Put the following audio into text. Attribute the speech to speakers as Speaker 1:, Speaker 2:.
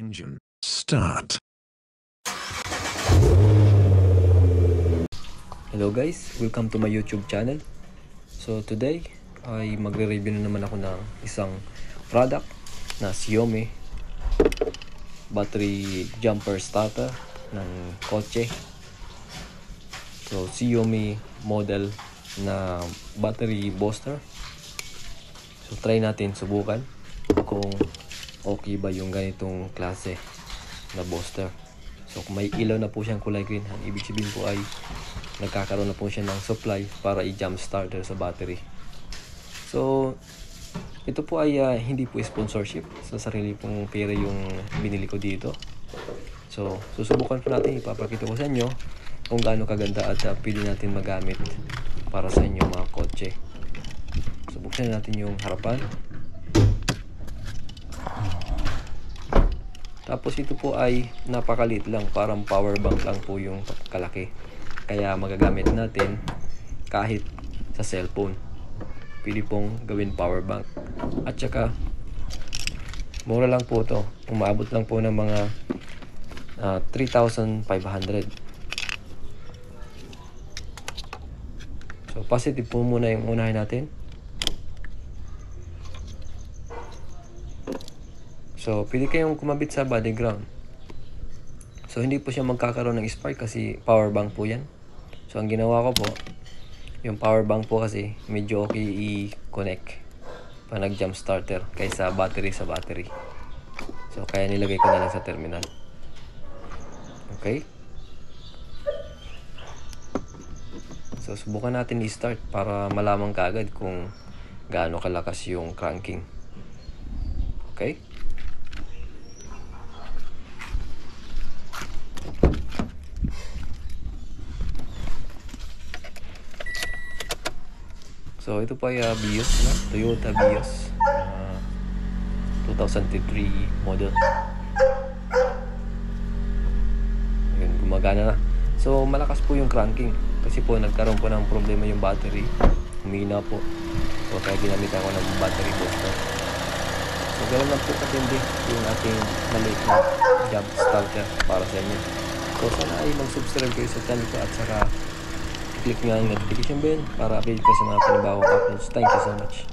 Speaker 1: Engine start.
Speaker 2: Hello guys, welcome to my YouTube channel. So today ay magre-review na naman ako ng isang product na Xiaomi battery jumper starter ng kotse. So Xiaomi model na battery booster. So try natin subukan kung okay ba yung ganitong klase na booster. So kung may ilaw na po siyang kulay green, ang ibig sabihin po ay nagkakaroon na po siya ng supply para i-jump starter sa battery. So ito po ay hindi po sponsorship, sa sarili pong pera yung binili ko dito. So susubukan po natin, ipapakita ko sa inyo kung gaano kaganda at pwede natin magamit para sa inyong mga kotse. Subuksan natin yung harapan. Tapos ito po ay napakaliit lang, parang power bank lang po yung kalaki. Kaya magagamit natin kahit sa cellphone. Pwede pong gawin power bank. At saka mura lang po ito. Umabot lang po ng mga 3,500. So positive po muna yung unahin natin. So pwede kayong kumabit sa body ground. So hindi po siya magkakaroon ng spark kasi power bank po yan. So ang ginawa ko po, yung power bank po kasi medyo okay i-connect pag nag-jump starter kaysa battery sa battery. So kaya nilagay ko na lang sa terminal. Okay? So subukan natin i-start para malaman kaagad kung gaano kalakas yung cranking. Okay? So ito po ay Vios na, Toyota Vios 2003 model. Ayun, gumagana na. So malakas po yung cranking kasi po nagkaroon po ng problema yung battery, humina po. So kaya ginamitan ko ng battery booster. So ganoon lang po katindi yung ating maliit na jump starter para sa inyo. So sana ay mag-subscribe kayo sa channel ko at saka click nga yung notification bell para update kayo sa mga panibawang uploads. Thank you so much.